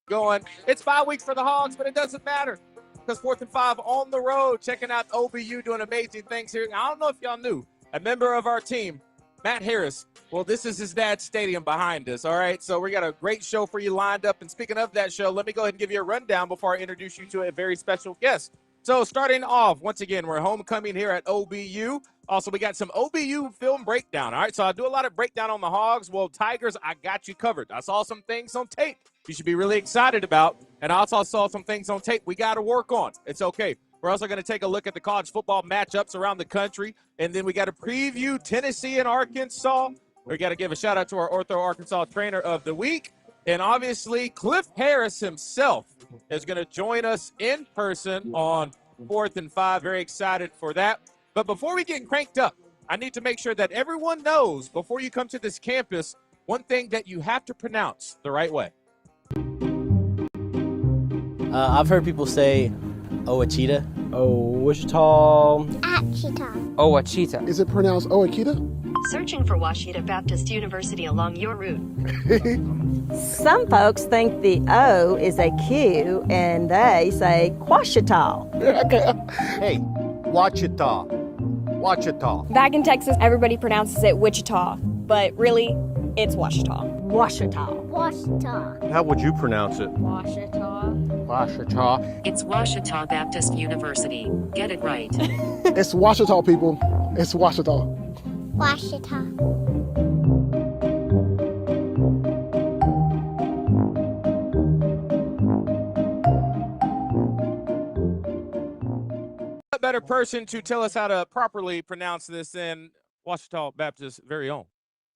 going. It's 5 weeks for the Hogs, but it doesn't matter because 4th and 5 on the road, checking out OBU doing amazing things here. I don't know if y'all knew, a member of our team, Matt Harris, well, this is his dad's stadium behind us, all right? So we got a great show for you lined up. And speaking of that show, let me go ahead and give you a rundown before I introduce you to a very special guest. So starting off, once again, we're homecoming here at OBU. Also, we got some OBU film breakdown, all right? So I do a lot of breakdown on the Hogs. Well, Tigers, I got you covered. I saw some things on tape you should be really excited about. And I also saw some things on tape we got to work on. It's okay. We're also going to take a look at the college football matchups around the country. And then we got to preview Tennessee and Arkansas. We got to give a shout-out to our Ortho Arkansas Trainer of the Week. And obviously, Cliff Harris himself is going to join us in person on 4th and 5. Very excited for that. But before we get cranked up, I need to make sure that everyone knows before you come to this campus, one thing that you have to pronounce the right way. I've heard people say Ouachita. Ouachita. Ouachita. Is it pronounced Ouachita? Searching for Ouachita Baptist University along your route. Some folks think the O is a Q and they say Ouachita. Hey, Ouachita. Ouachita. Back in Texas, everybody pronounces it Wichita, but really, it's Ouachita. Ouachita. Ouachita. How would you pronounce it? Ouachita. Ouachita. It's Ouachita Baptist University. Get it right. It's Ouachita, people. It's Ouachita. Ouachita. A better person to tell us how to properly pronounce this than Ouachita Baptist very own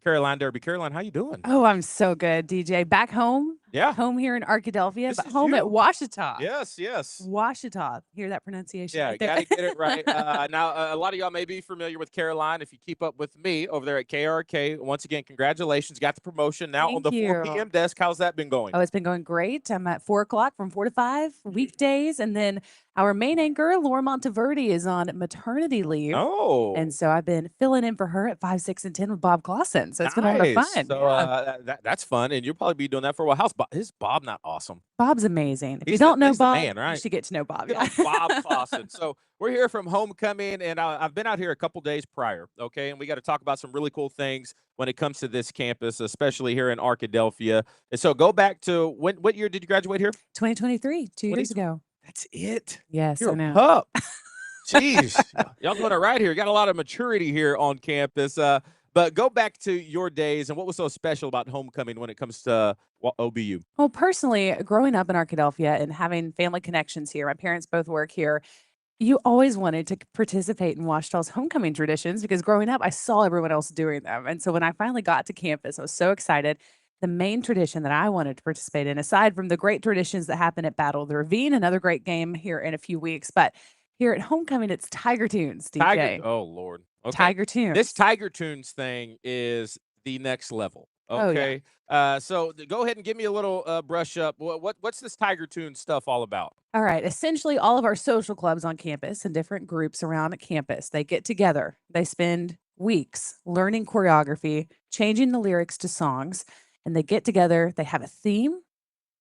Caroline Derby. Caroline, how you doing? Oh, I'm so good, DJ. Back home. Yeah. Home here in Arkadelphia, This but is home you. at Ouachita. Yes, yes. Ouachita. Hear that pronunciation? Yeah, right there? got to get it right. Now, a lot of y'all may be familiar with Caroline if you keep up with me over there at KRK. Once again, congratulations. Got the promotion now on Thank the 4 you. p.m. desk. How's that been going? Oh, it's been going great. I'm at 4 o'clock from 4 to 5 weekdays. And then our main anchor, Laura Monteverde, is on maternity leave. Oh. And so I've been filling in for her at 5, 6, and 10 with Bob Clausen. So it's been a lot of Nice. fun. So Yeah. that's fun. And you'll probably be doing that for a while. How's Bob? Is Bob not awesome? Bob's amazing. If you He's don't know he's the Bob, man, right? you should get to know Bob. Good Yeah. old Bob Clausen. So we're here from homecoming, and I've been out here a couple days prior, okay? And we got to talk about some really cool things when it comes to this campus, especially here in Arkadelphia. And so go back to what year did you graduate here? 2023, 2 years ago. That's it. Yes, You're I know. a pup. Jeez. Y'all doing it right here. Got a lot of maturity here on campus. But go back to your days and what was so special about homecoming when it comes to OBU? Well, personally, growing up in Arkadelphia and having family connections here, my parents both work here. You always wanted to participate in Ouachita's homecoming traditions because growing up, I saw everyone else doing them. And so when I finally got to campus, I was so excited. The main tradition that I wanted to participate in, aside from the great traditions that happen at Battle of the Ravine, another great game here in a few weeks, but here at homecoming, it's Tiger Tunes, DJ. Oh, Lord. Okay. Tiger Tunes. This Tiger Tunes thing is the next level. Oh, yeah. Okay. So go ahead and give me a little brush up. What's this Tiger Tunes stuff all about? All right. Essentially, all of our social clubs on campus and different groups around campus, they get together. They spend weeks learning choreography, changing the lyrics to songs, and they get together. They have a theme,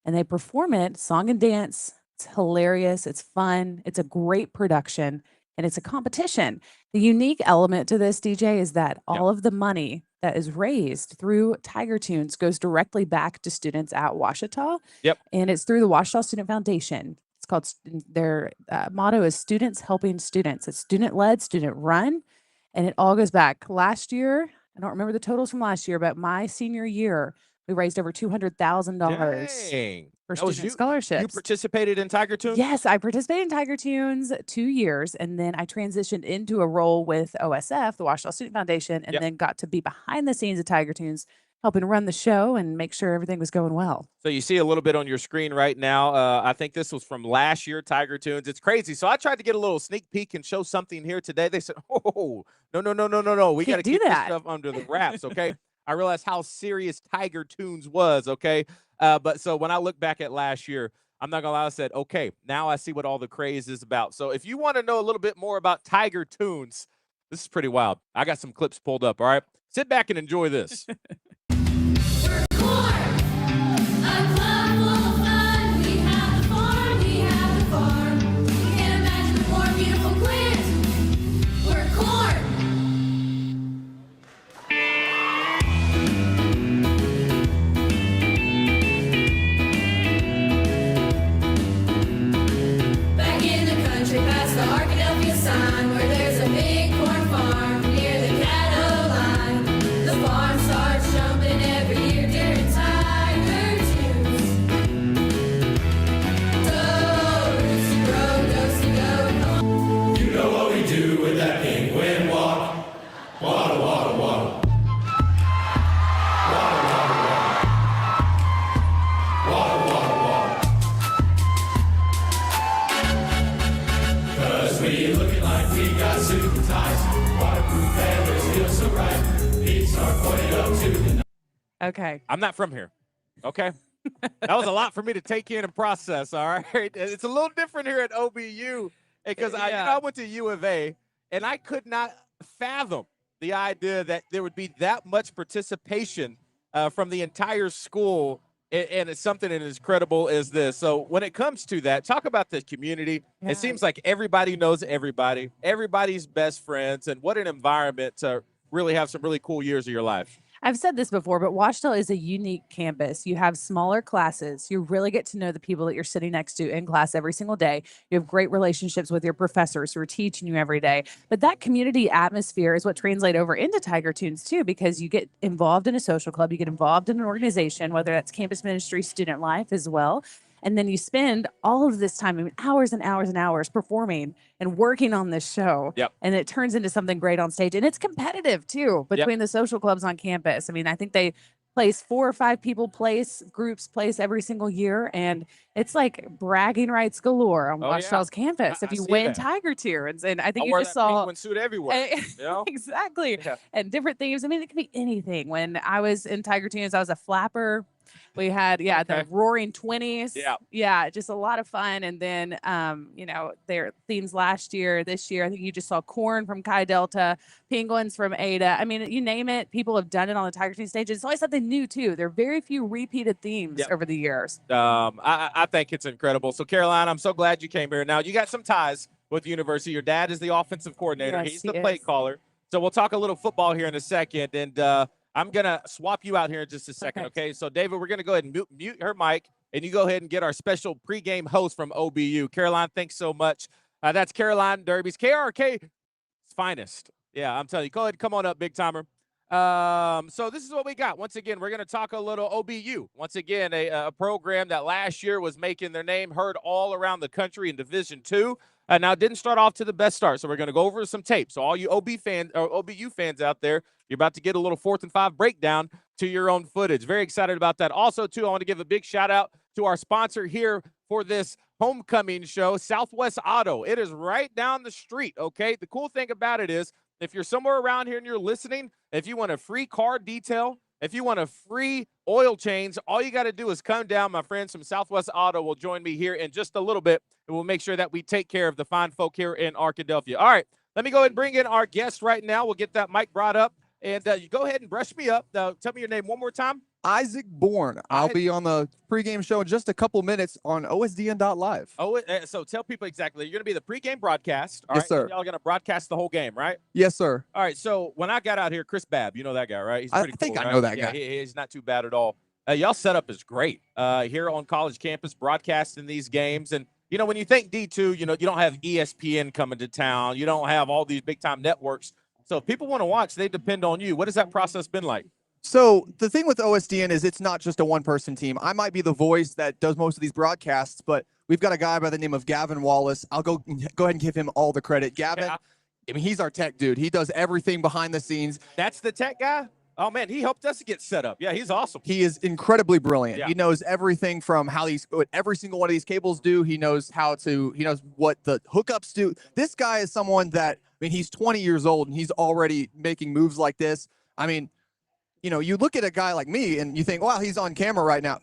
and they perform it, song and dance. It's hilarious. It's fun. It's a great production, and it's a competition. The unique element to this, DJ, is that all of the money that is raised through Tiger Tunes goes directly back to students at Ouachita. Yep. And it's through the Ouachita Student Foundation. It's called, their motto is Students Helping Students. It's student-led, student-run, and it all goes back. Last year, I don't remember the totals from last year, but my senior year, we raised over $200,000 Dang. for That was student You scholarships. participated in Tiger Tunes? Yes, I participated in Tiger Tunes 2 years, and then I transitioned into a role with OSF, the Ouachita Student Foundation, and Yep. then got to be behind the scenes of Tiger Tunes, helping run the show and make sure everything was going well. So you see a little bit on your screen right now. I think this was from last year, Tiger Tunes. It's crazy. So I tried to get a little sneak peek and show something here today. They said, "Oh, no. We got to Can't do keep this that." stuff under the wraps." Okay. I realized how serious Tiger Tunes was. Okay. But so when I look back at last year, I'm not gonna lie, I said, okay, now I see what all the craze is about. So if you want to know a little bit more about Tiger Tunes, this is pretty wild. I got some clips pulled up. All right. Sit back and enjoy this. We're core, a club full of fun. Okay. I'm not from here. Okay. That was a lot for me to take in and process. All right. It's a little different here at OBU because I went to U of A and I could not fathom the idea that there would be that much participation from the entire school. And it's something as credible as this. So when it comes to that, talk about the community. Yeah. It seems like everybody knows everybody, everybody's best friends, and what an environment to really have some really cool years of your life. I've said this before, but Ouachita is a unique campus. You have smaller classes. You really get to know the people that you're sitting next to in class every single day. You have great relationships with your professors who are teaching you every day. But that community atmosphere is what translates over into Tiger Tunes too, because you get involved in a social club, you get involved in an organization, whether that's campus ministry, student life as well. And then you spend all of this time, I mean, hours and hours and hours performing and working on this show. Yep. And it turns into something great on stage. And it's competitive too between the social clubs on campus. I mean, I think they place 4 or 5 groups place every single year. And it's like bragging rights galore on Ouachita's campus if you win Tiger Tunes. And I think you just saw penguin suit everywhere. Exactly. Yeah. And different themes. I mean, it could be anything. When I was in Tiger Tunes, I was a flapper. We had, the Roaring 20s. Yeah, just a lot of fun. And then, their themes last year, this year, I think you just saw Corn from Chi Delta, Penguins from Ada. I mean, you name it, people have done it on the Tiger Team stage. It's always something new, too. There are very few repeated themes over the years. I think it's incredible. So, Caroline, I'm so glad you came here. Now, you got some ties with the university. Your dad is the offensive coordinator. Yes, He's the play caller. So we'll talk a little football here in a second. And I'm going to swap you out here in just a second, okay? So, David, we're going to go ahead and mute her mic, and you go ahead and get our special pregame host from OBU. Caroline, thanks so much. That's Caroline Derby's KRK's finest. Yeah, I'm telling you. Go ahead, come on up, big timer. So this is what we got. Once again, we're going to talk a little OBU. Once again, a program that last year was making their name heard all around the country in Division II. Now, it didn't start off to the best start, so we're going to go over some tape. So all you OBU fans out there, you're about to get a little 4th and 5 breakdown to your own footage. Very excited about that. Also, too, I want to give a big shout-out to our sponsor here for this homecoming show, Southwest Auto. It is right down the street, okay? The cool thing about it is if you're somewhere around here and you're listening, if you want a free car detail, if you want a free oil change, all you got to do is come down. My friends from Southwest Auto will join me here in just a little bit, and we'll make sure that we take care of the fine folk here in Arkadelphia. All right, let me go ahead and bring in our guest right now. We'll get that mic brought up, and you go ahead and brush me up. Tell me your name one more time. Isaac Bourne. I'll be on the pregame show in just a couple minutes on OSDN.live. So tell people exactly. You're going to be the pregame broadcast. Yes, sir. Y'all going to broadcast the whole game, right? Yes, sir. All right. So when I got out here, Chris Babb, you know that guy, right? He's pretty cool, I know that guy. He's not too bad at all. Y'all setup is great here on college campus, broadcasting these games. And, when you think D2, you don't have ESPN coming to town. You don't have all these big-time networks. So if people want to watch, they depend on you. What has that process been like? So the thing with OSDN is it's not just a one-person team. I might be the voice that does most of these broadcasts, but we've got a guy by the name of Gavin Wallace. I'll go ahead and give him all the credit. Gavin, I mean, he's our tech dude. He does everything behind the scenes. That's the tech guy? Oh, man, he helped us get set up. Yeah, he's awesome. He is incredibly brilliant. Yeah. He knows everything from what every single one of these cables do. He knows what the hookups do. This guy is someone that, he's 20 years old, and he's already making moves like this. I mean, you look at a guy like me and you think, wow, he's on camera right now.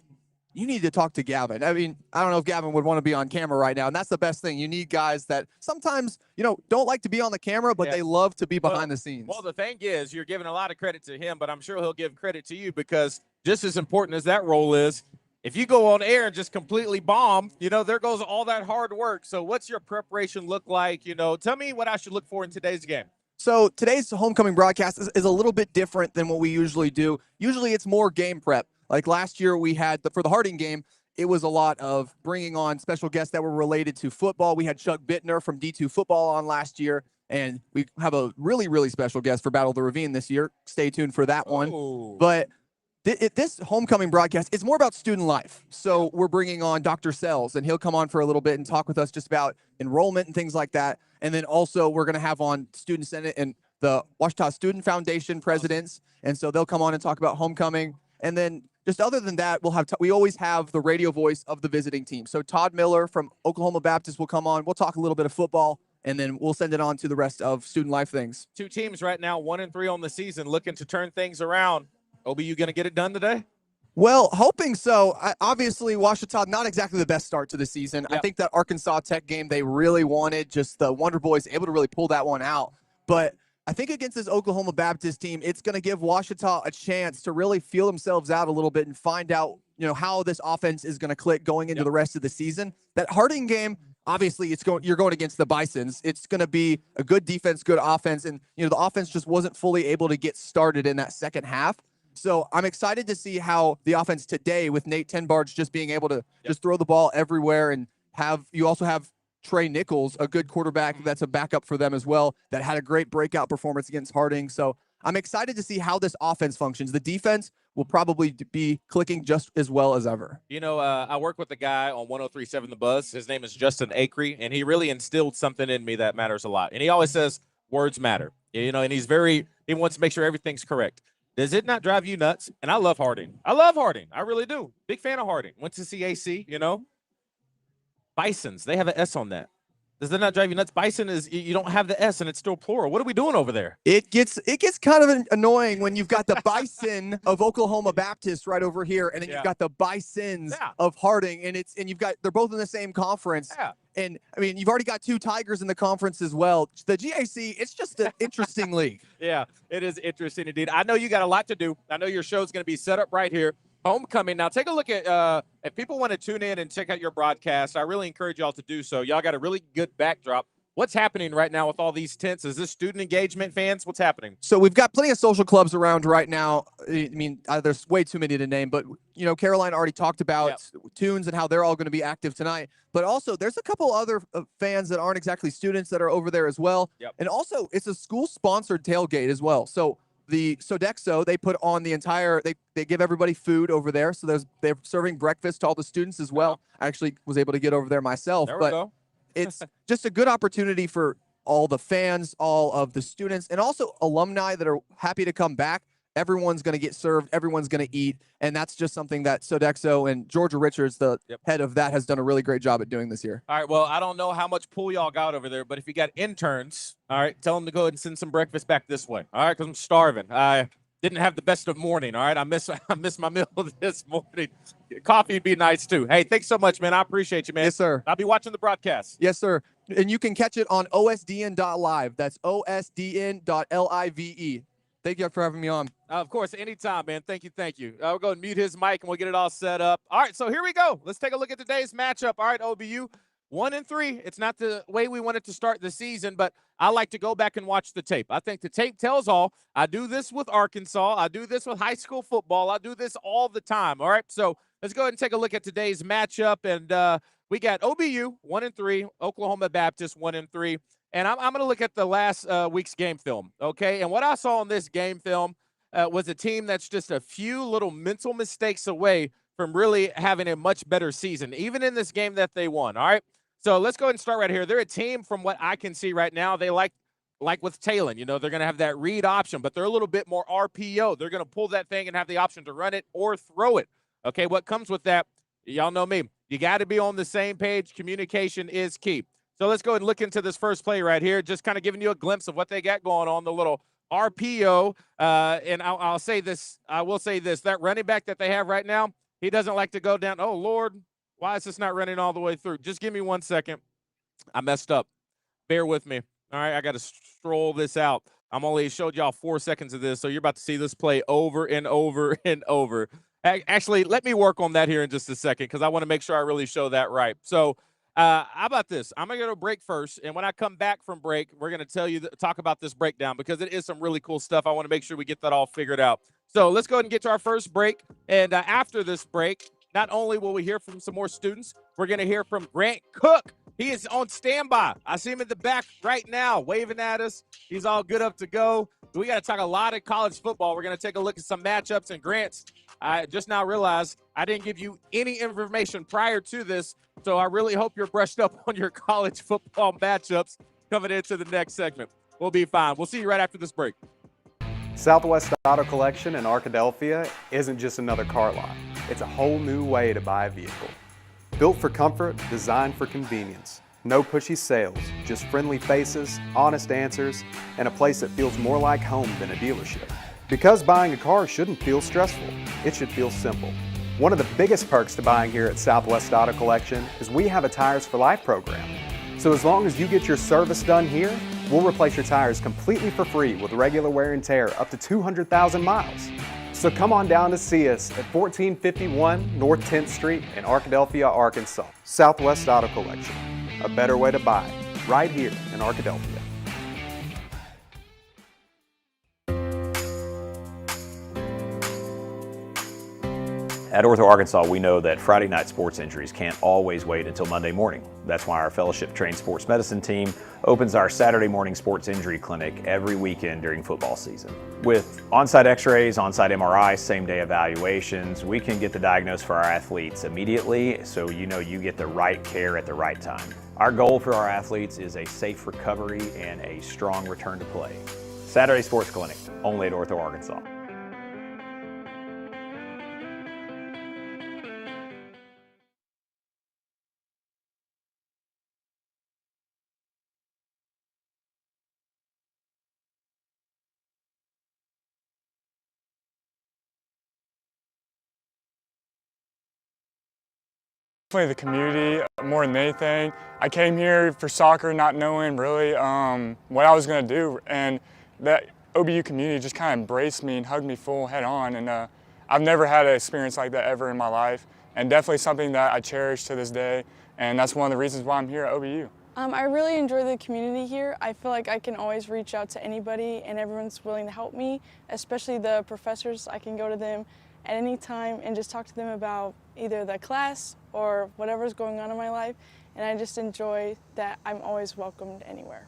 You need to talk to Gavin. I mean, I don't know if Gavin would want to be on camera right now. And that's the best thing. You need guys that sometimes, don't like to be on the camera, but they love to be behind the scenes. Well, the thing is, you're giving a lot of credit to him, but I'm sure he'll give credit to you because just as important as that role is, if you go on air and just completely bomb, there goes all that hard work. So what's your preparation look like? Tell me what I should look for in today's game. So today's homecoming broadcast is a little bit different than what we usually do. Usually it's more game prep. Like last year we had, for the Harding game, it was a lot of bringing on special guests that were related to football. We had Chuck Bittner from D2 football on last year, and we have a really, really special guest for Battle of the Ravine this year. Stay tuned for that one. But this homecoming broadcast is more about student life. So we're bringing on Dr. Sells, and he'll come on for a little bit and talk with us just about enrollment and things like that. And then also we're going to have on Student Senate and the Ouachita Student Foundation presidents. And so they'll come on and talk about homecoming. And then just other than that, we always have the radio voice of the visiting team. So Todd Miller from Oklahoma Baptist will come on. We'll talk a little bit of football, and then we'll send it on to the rest of student life things. 2 teams right now, 1-3 on the season, looking to turn things around. OBU going to get it done today? Well, hoping so. Obviously, Ouachita, not exactly the best start to the season. Yep. I think that Arkansas Tech game they really wanted, just the Wonder Boys able to really pull that one out. But I think against this Oklahoma Baptist team, it's going to give Ouachita a chance to really feel themselves out a little bit and find out, how this offense is going to click going into the rest of the season. That Harding game, obviously, you're going against the Bisons. It's going to be a good defense, good offense, and the offense just wasn't fully able to get started in that second half. So I'm excited to see how the offense today, with Nate Tenbarge just being able to just throw the ball everywhere, and you also have Trey Nichols, a good quarterback that's a backup for them as well, that had a great breakout performance against Harding. So I'm excited to see how this offense functions. The defense will probably be clicking just as well as ever. I work with a guy on 103.7 The Buzz. His name is Justin Acree, and he really instilled something in me that matters a lot. And he always says words matter, and he wants to make sure everything's correct. Does it not drive you nuts? And I love Harding. I really do. Big fan of Harding. Went to CAC, Bisons, they have an S on that. Does that not drive you nuts? Bison is, you don't have the S and it's still plural. What are we doing over there? It gets kind of annoying when you've got the Bison of Oklahoma Baptist right over here, and then you've got the Bisons of Harding, and they're both in the same conference. Yeah. And I mean, you've already got two Tigers in the conference as well. The GAC, it's just an interesting league. Yeah, it is interesting indeed. I know you got a lot to do. I know your show's going to be set up right here. Homecoming. Now, take a look at if people want to tune in and check out your broadcast, I really encourage y'all to do so. Y'all got a really good backdrop. What's happening right now with all these tents? Is this student engagement, fans? What's happening? So we've got plenty of social clubs around right now. I mean, there's way too many to name, but, Caroline already talked about Tunes and how they're all going to be active tonight. But also, there's a couple other fans that aren't exactly students that are over there as well. Yep. And also, it's a school-sponsored tailgate as well. So the Sodexo, they put on the entire, they give everybody food over there. So they're serving breakfast to all the students as well. I actually was able to get over there myself. There we go. It's just a good opportunity for all the fans, all of the students, and also alumni that are happy to come back. Everyone's going to get served. Everyone's going to eat. And that's just something that Sodexo and Georgia Richards, the head of that, has done a really great job at doing this year. All right, well, I don't know how much pool y'all got over there, but if you got interns, all right, tell them to go ahead and send some breakfast back this way, all right, because I'm starving. I didn't have the best of morning, all right? I miss my meal this morning. Coffee would be nice, too. Hey, thanks so much, man. I appreciate you, man. Yes, sir. I'll be watching the broadcast. Yes, sir. And you can catch it on osdn.live. That's osdn.live. Thank you for having me on. Of course, anytime, man. Thank you. We'll go and mute his mic, and we'll get it all set up. All right, so here we go. Let's take a look at today's matchup. All right, OBU, 1-3. It's not the way we wanted to start the season, but I like to go back and watch the tape. I think the tape tells all. I do this with Arkansas. I do this with high school football. I do this all the time, all right? So let's go ahead and take a look at today's matchup, and we got OBU, 1-3, Oklahoma Baptist, 1-3. And I'm going to look at the last week's game film, okay? And what I saw on this game film was a team that's just a few little mental mistakes away from really having a much better season, even in this game that they won, all right? So let's go ahead and start right here. They're a team, from what I can see right now, they like with Talon, they're going to have that read option, but they're a little bit more RPO. They're going to pull that thing and have the option to run it or throw it, okay? What comes with that, y'all know me. You got to be on the same page. Communication is key. So let's go ahead and look into this first play right here, just kind of giving you a glimpse of what they got going on, the little RPO. And I will say this, that running back that they have right now, he doesn't like to go down. Oh, Lord, why is this not running all the way through? Just give me 1 second. I messed up. Bear with me. All right, I got to stroll this out. I'm only showed y'all 4 seconds of this, so you're about to see this play over and over and over. Actually, let me work on that here in just a second, because I want to make sure I really show that right. So, how about this? I'm going to go to break first, and when I come back from break, we're going to talk about this breakdown, because it is some really cool stuff. I want to make sure we get that all figured out. So let's go ahead and get to our first break, and after this break, not only will we hear from some more students, we're going to hear from Grant Cook. He is on standby. I see him in the back right now waving at us. He's all good up to go. We got to talk a lot of college football. We're going to take a look at some matchups, and Grant's. I just now realized I didn't give you any information prior to this, so I really hope you're brushed up on your college football matchups coming into the next segment. We'll be fine. We'll see you right after this break. Southwest Auto Collection in Arkadelphia isn't just another car lot. It's a whole new way to buy a vehicle. Built for comfort, designed for convenience. No pushy sales, just friendly faces, honest answers, and a place that feels more like home than a dealership. Because buying a car shouldn't feel stressful, it should feel simple. One of the biggest perks to buying here at Southwest Auto Collection is we have a Tires for Life program. So as long as you get your service done here, we'll replace your tires completely for free with regular wear and tear up to 200,000 miles. So come on down to see us at 1451 North 10th Street in Arkadelphia, Arkansas. Southwest Auto Collection, a better way to buy, right here in Arkadelphia. At Ortho Arkansas, we know that Friday night sports injuries can't always wait until Monday morning. That's why our fellowship-trained sports medicine team opens our Saturday morning sports injury clinic every weekend during football season. With on-site x-rays, on-site MRIs, same-day evaluations, we can get the diagnosis for our athletes immediately so you know you get the right care at the right time. Our goal for our athletes is a safe recovery and a strong return to play. Saturday Sports Clinic, only at Ortho Arkansas. Definitely the community more than anything. I came here for soccer not knowing really what I was going to do, and that OBU community just kind of embraced me and hugged me full head on, and I've never had an experience like that ever in my life, and definitely something that I cherish to this day, and that's one of the reasons why I'm here at OBU. I really enjoy the community here. I feel like I can always reach out to anybody and everyone's willing to help me, especially the professors. I can go to them at any time and just talk to them about either the class or whatever's going on in my life, and I just enjoy that I'm always welcomed anywhere.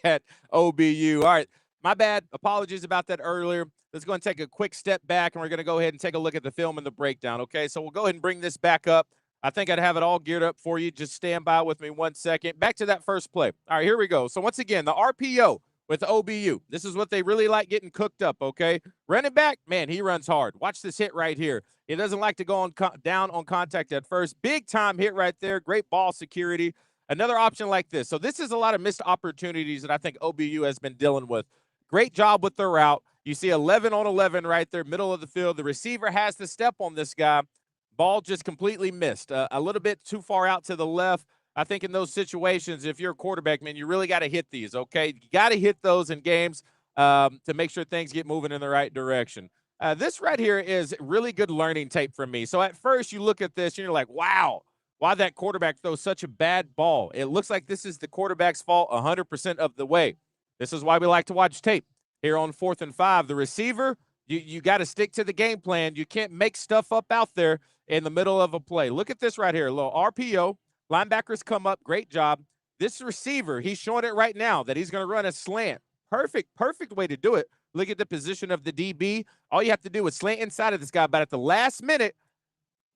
At OBU. All right, my bad. Apologies about that earlier. Let's go and take a quick step back, and we're going to go ahead and take a look at the film and the breakdown, okay? So we'll go ahead and bring this back up. I think I'd have it all geared up for you. Just stand by with me 1 second. Back to that first play. All right, here we go. So once again, the RPO with OBU. This is what they really like getting cooked up, okay? Running back, man, he runs hard. Watch this hit right here. He doesn't like to go on down on contact at first. Big time hit right there. Great ball security. Another option like this. So this is a lot of missed opportunities that I think OBU has been dealing with. Great job with the route. You see 11 on 11 right there, middle of the field. The receiver has to step on this guy. Ball just completely missed. A little bit too far out to the left. I think in those situations, if you're a quarterback, man, you really got to hit these, okay? You got to hit those in games to make sure things get moving in the right direction. This right here is really good learning tape for me. So at first you look at this and you're like, wow, why that quarterback throws such a bad ball? It looks like this is the quarterback's fault 100% of the way. This is why we like to watch tape here on 4th and 5. The receiver, you got to stick to the game plan. You can't make stuff up out there in the middle of a play. Look at this right here, a little RPO. Linebackers come up, great job. This receiver, he's showing it right now that he's going to run a slant. Perfect way to do it. Look at the position of the DB. All you have to do is slant inside of this guy, but at the last minute,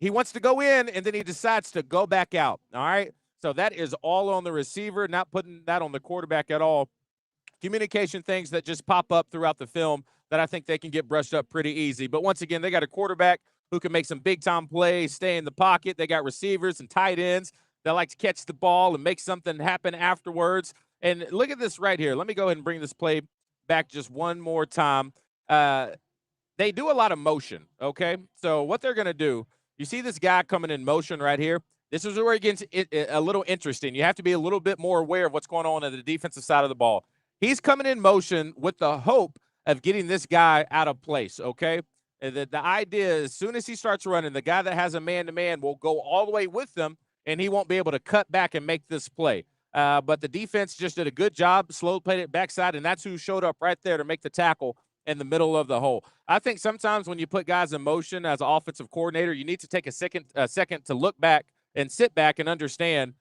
he wants to go in, and then he decides to go back out, all right? So that is all on the receiver, not putting that on the quarterback at all. Communication things that just pop up throughout the film that I think they can get brushed up pretty easy. But once again, they got a quarterback who can make some big-time plays, stay in the pocket. They got receivers and tight ends that like to catch the ball and make something happen afterwards. And look at this right here. Let me go ahead and bring this play back just one more time. They do a lot of motion, okay? So what they're going to do, you see this guy coming in motion right here? This is where it gets a little interesting. You have to be a little bit more aware of what's going on the defensive side of the ball. He's coming in motion with the hope of getting this guy out of place, okay? And the idea is as soon as he starts running, the guy that has a man-to-man will go all the way with them, and he won't be able to cut back and make this play. But the defense just did a good job, slow played it backside, and that's who showed up right there to make the tackle in the middle of the hole. I think sometimes when you put guys in motion as an offensive coordinator, you need to take a second to look back and sit back and understand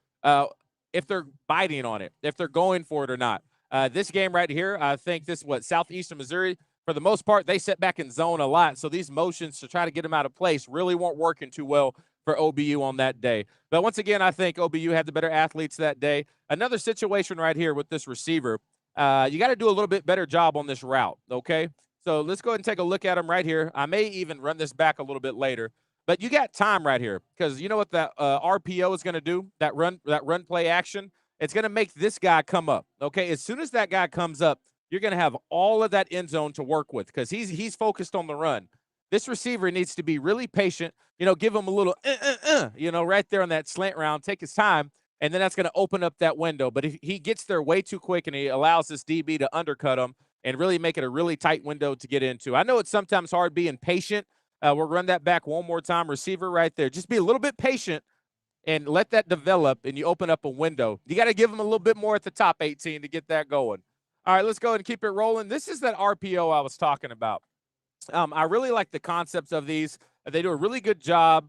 if they're biting on it, if they're going for it or not. This game right here, I think this is Southeastern Missouri, for the most part, they sit back in zone a lot. So these motions to try to get them out of place really weren't working too well for OBU on that day. But once again, I think OBU had the better athletes that day. Another situation right here with this receiver. You got to do a little bit better job on this route, okay? So let's go ahead and take a look at him right here. I may even run this back a little bit later. But you got time right here because you know what that RPO is going to do, that run play action? It's going to make this guy come up, okay? As soon as that guy comes up, you're going to have all of that end zone to work with because he's focused on the run. This receiver needs to be really patient, give him a little, right there on that slant round, take his time, and then that's going to open up that window. But if he gets there way too quick and he allows this DB to undercut him and really make it a really tight window to get into. I know it's sometimes hard being patient. We'll run that back one more time. Receiver right there. Just be a little bit patient and let that develop, and you open up a window. You got to give him a little bit more at the top 18 to get that going. All right, let's go ahead and keep it rolling. This is that RPO I was talking about. I really like the concepts of these. They do a really good job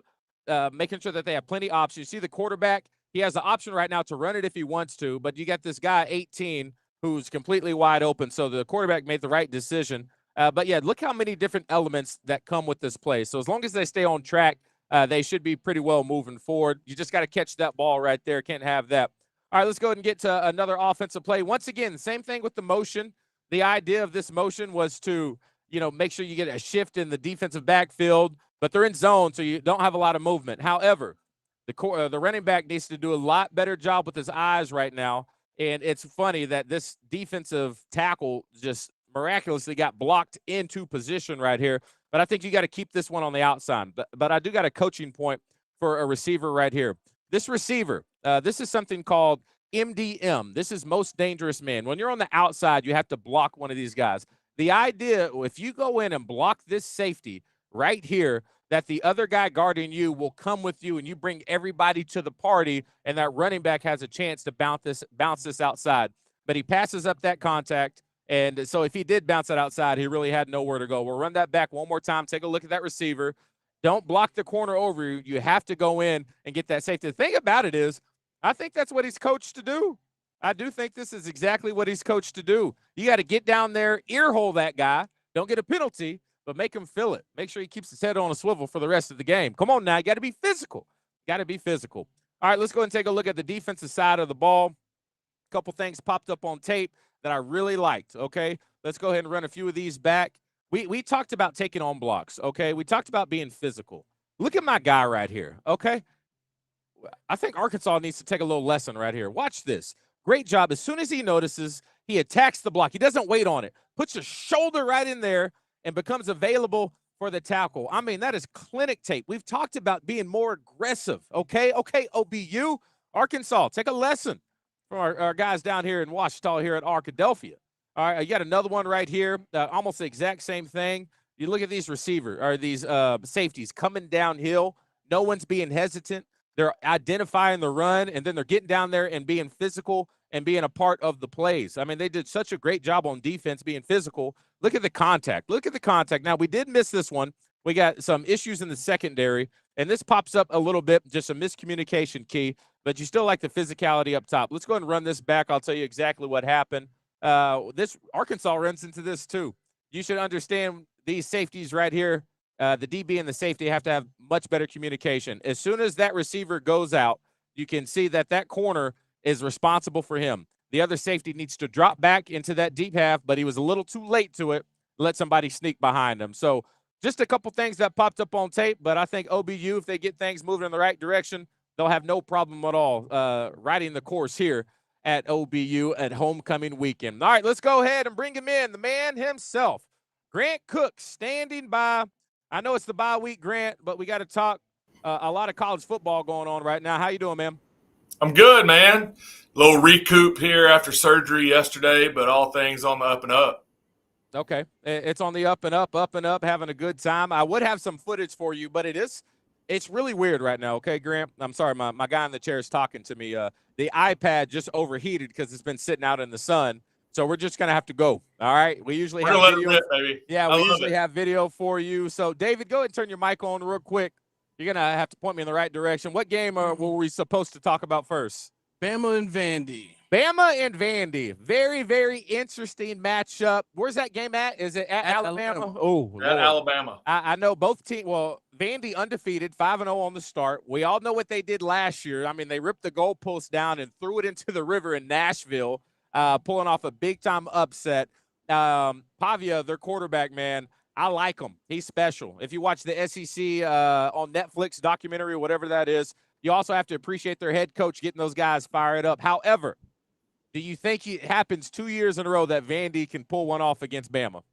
making sure that they have plenty of options. You see the quarterback, he has the option right now to run it if he wants to, but you got this guy, 18, who's completely wide open, so the quarterback made the right decision. But, yeah, look how many different elements that come with this play. So as long as they stay on track, they should be pretty well moving forward. You just got to catch that ball right there. Can't have that. All right, let's go ahead and get to another offensive play. Once again, same thing with the motion. The idea of this motion was to, make sure you get a shift in the defensive backfield, but they're in zone, so you don't have a lot of movement. However, the running back needs to do a lot better job with his eyes right now. And it's funny that this defensive tackle just miraculously got blocked into position right here. But I think you got to keep this one on the outside. But I do got a coaching point for a receiver right here. This receiver, this is something called MDM. This is most dangerous man. When you're on the outside, you have to block one of these guys. The idea, if you go in and block this safety right here, that the other guy guarding you will come with you and you bring everybody to the party, and that running back has a chance to bounce this outside. But he passes up that contact. And so if he did bounce it outside, he really had nowhere to go. We'll run that back one more time. Take a look at that receiver. Don't block the corner over you. You have to go in and get that safety. The thing about it is, I think that's what he's coached to do. I do think this is exactly what he's coached to do. You got to get down there, earhole that guy. Don't get a penalty, but make him feel it. Make sure he keeps his head on a swivel for the rest of the game. Come on now. You got to be physical. Got to be physical. All right, let's go ahead and take a look at the defensive side of the ball. A couple things popped up on tape that I really liked, okay? Let's go ahead and run a few of these back. We talked about taking on blocks, okay? We talked about being physical. Look at my guy right here, okay? I think Arkansas needs to take a little lesson right here. Watch this. Great job. As soon as he notices, he attacks the block. He doesn't wait on it. Puts his shoulder right in there and becomes available for the tackle. I mean, that is clinic tape. We've talked about being more aggressive, okay? Okay, OBU, Arkansas, take a lesson from our guys down here in Ouachita here at Arkadelphia. All right, you got another one right here, almost the exact same thing. You look at these these safeties coming downhill. No one's being hesitant. They're identifying the run, and then they're getting down there and being physical and being a part of the plays. I mean, they did such a great job on defense being physical. Look at the contact. Look at the contact. Now, we did miss this one. We got some issues in the secondary, and this pops up a little bit, just a miscommunication key, but you still like the physicality up top. Let's go ahead and run this back. I'll tell you exactly what happened. This Arkansas runs into this too. You should understand these safeties right here. The DB and the safety have to have much better communication. As soon as that receiver goes out, you can see that corner is responsible for him. The other safety needs to drop back into that deep half, but he was a little too late to it. Let somebody sneak behind him. So just a couple things that popped up on tape, but I think OBU, if they get things moving in the right direction, they'll have no problem at all riding the course here at OBU at homecoming weekend. All right, let's go ahead and bring him in, the man himself, Grant Cook, standing by. I know it's the bye week, Grant, but we got to talk a lot of college football going on right now. How you doing, man? I'm good, man. A little recoup here after surgery yesterday, but all things on the up and up. Okay. It's on the up and up, having a good time. I would have some footage for you, but it's really weird right now, okay, Grant? I'm sorry, my guy in the chair is talking to me. The iPad just overheated because it's been sitting out in the sun. So we're just going to have to go, all right? We usually have video. Rip, baby. Yeah, we usually have video for you. So, David, go ahead and turn your mic on real quick. You're going to have to point me in the right direction. What game were we supposed to talk about first? Bama and Vandy. Bama and Vandy. Very, very interesting matchup. Where's that game at? Is it at Alabama? Oh, At Alabama. I know both teams. Well, Vandy undefeated, 5-0 on the start. We all know what they did last year. I mean, they ripped the goalpost down and threw it into the river in Nashville, pulling off a big-time upset. Pavia, their quarterback, man, I like him. He's special. If you watch the SEC on Netflix documentary or whatever that is, you also have to appreciate their head coach getting those guys fired up. However, do you think it happens 2 years in a row that Vandy can pull one off against Bama?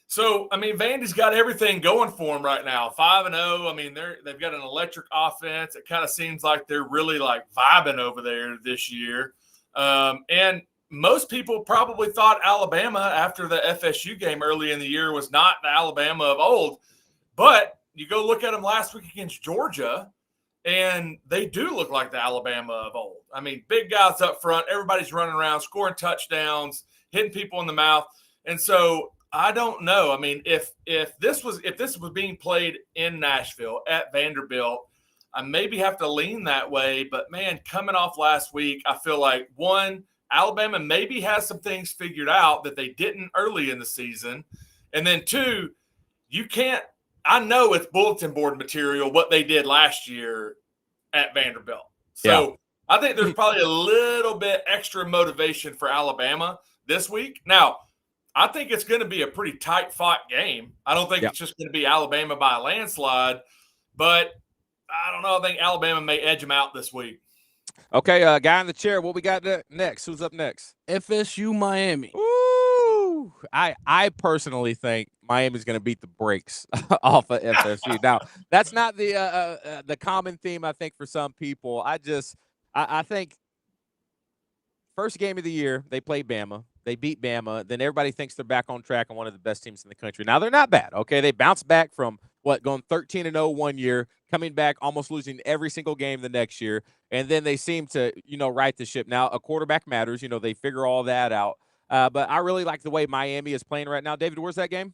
So, I mean, Vandy's got everything going for them right now. 5-0. I mean, they've got an electric offense. It kind of seems like they're really like vibing over there this year. And most people probably thought Alabama after the FSU game early in the year was not the Alabama of old. But you go look at them last week against Georgia, and they do look like the Alabama of old. I mean, big guys up front, everybody's running around, scoring touchdowns, hitting people in the mouth. And so I don't know. I mean, if this was being played in Nashville at Vanderbilt, I maybe have to lean that way. But man, coming off last week, I feel like Alabama maybe has some things figured out that they didn't early in the season. And then two, I know it's bulletin board material what they did last year at Vanderbilt. So I think there's probably a little bit extra motivation for Alabama this week. Now, I think it's going to be a pretty tight-fought game. I don't think it's just going to be Alabama by a landslide, but I don't know. I think Alabama may edge them out this week. Okay, guy in the chair, what we got next? Who's up next? FSU Miami. Ooh, I personally think Miami's going to beat the brakes off of FSU. Now, that's not the common theme, I think, for some people. I think first game of the year, they played Bama. They beat Bama. Then everybody thinks they're back on track and one of the best teams in the country. Now, they're not bad, okay? They bounced back from, going 13-0 one year, coming back, almost losing every single game the next year. And then they seem to, right the ship. Now, a quarterback matters. They figure all that out. But I really like the way Miami is playing right now. David, where's that game?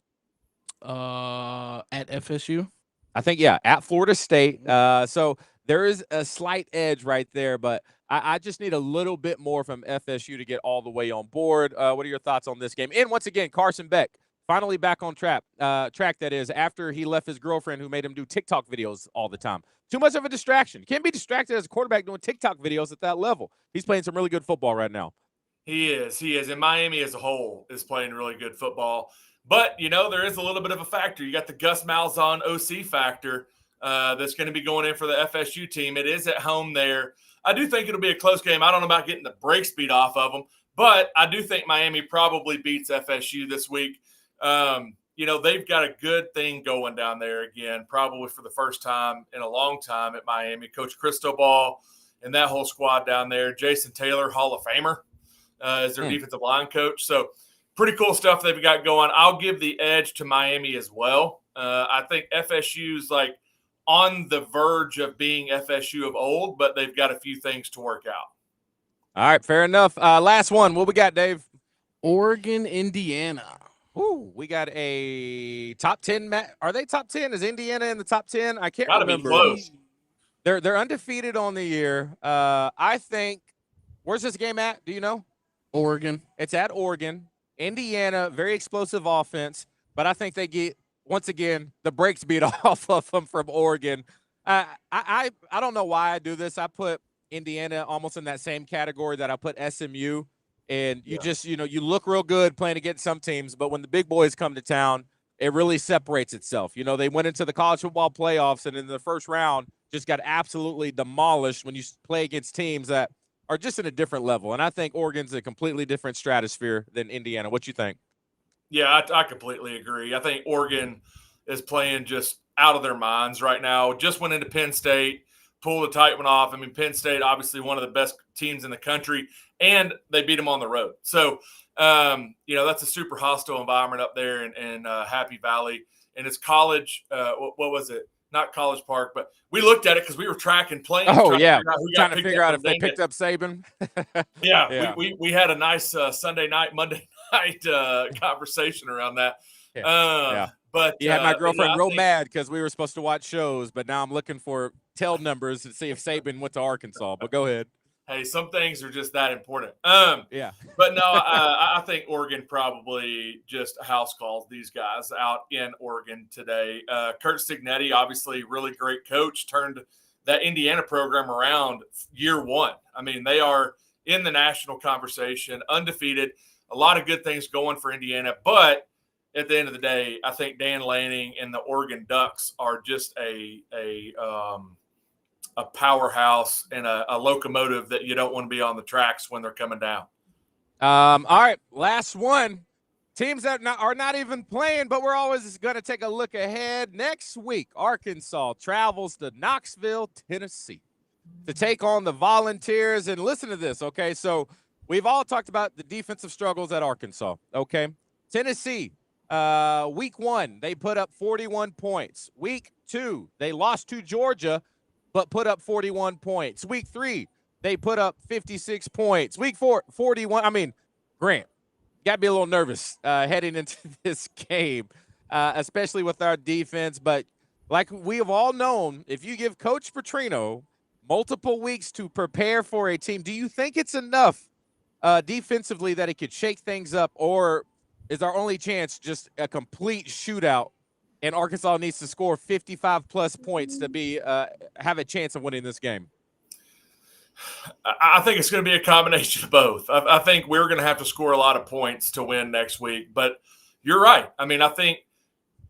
At FSU. I think, at Florida State. So there is a slight edge right there, but I just need a little bit more from FSU to get all the way on board. What are your thoughts on this game? And once again, Carson Beck, finally back on track, that is, after he left his girlfriend who made him do TikTok videos all the time. Too much of a distraction. Can't be distracted as a quarterback doing TikTok videos at that level. He's playing some really good football right now. He is. And Miami as a whole is playing really good football. But, there is a little bit of a factor. You got the Gus Malzahn OC factor that's going to be going in for the FSU team. It is at home there. I do think it'll be a close game. I don't know about getting the brakes beat off of them, but I do think Miami probably beats FSU this week. They've got a good thing going down there again, probably for the first time in a long time at Miami. Coach Cristobal and that whole squad down there. Jason Taylor, Hall of Famer, is their defensive line coach. So pretty cool stuff they've got going. I'll give the edge to Miami as well. I think FSU's on the verge of being FSU of old, but they've got a few things to work out. All right, fair enough. Last one. What we got, Dave? Oregon, Indiana. Ooh, we got a top 10. Are they top 10? Is Indiana in the top 10? I can't remember. Be close. They're undefeated on the year. I think. Where's this game at? Do you know? Oregon. It's at Oregon. Indiana, very explosive offense, but I think they get, once again, the brakes beat off of them from Oregon. I don't know why I do this. I put Indiana almost in that same category that I put SMU. And you just, you look real good playing against some teams, but when the big boys come to town, it really separates itself. They went into the college football playoffs and in the first round just got absolutely demolished when you play against teams that are just in a different level. And I think Oregon's a completely different stratosphere than Indiana. What you think? Yeah, I completely agree. I think Oregon is playing just out of their minds right now. Just went into Penn State, pulled a tight one off. I mean, Penn State, obviously one of the best teams in the country, and they beat them on the road. So, that's a super hostile environment up there in Happy Valley. And it's college. What was it? Not College Park, but we looked at it because we were tracking planes. Oh, yeah. Trying to figure out if they picked up Saban. Yeah. We had a nice Sunday night, Monday night conversation around that. But you had my girlfriend real mad because we were supposed to watch shows, but now I'm looking for tail numbers to see if Saban went to Arkansas. But go ahead. Hey, some things are just that important. Yeah. But no, I think Oregon probably just house calls these guys out in Oregon today. Kurt Signetti, obviously, really great coach, turned that Indiana program around year one. I mean, they are in the national conversation, undefeated. A lot of good things going for Indiana, but at the end of the day, I think Dan Lanning and the Oregon Ducks are just a powerhouse and a locomotive that you don't want to be on the tracks when they're coming down. All right, last one. Teams that are not even playing, but we're always going to take a look ahead. Next week, Arkansas travels to Knoxville, Tennessee to take on the Volunteers. And listen to this, okay? So we've all talked about the defensive struggles at Arkansas, okay? Tennessee, week 1, they put up 41 points. Week 2, they lost to Georgia, but put up 41 points. Week 3, they put up 56 points. Week 4, 41. I mean, Grant, got to be a little nervous heading into this game, especially with our defense. But like we have all known, if you give Coach Petrino multiple weeks to prepare for a team, do you think it's enough defensively that it could shake things up, or is our only chance just a complete shootout and Arkansas needs to score 55-plus points to be have a chance of winning this game? I think it's going to be a combination of both. I think we're going to have to score a lot of points to win next week. But you're right. I mean, I think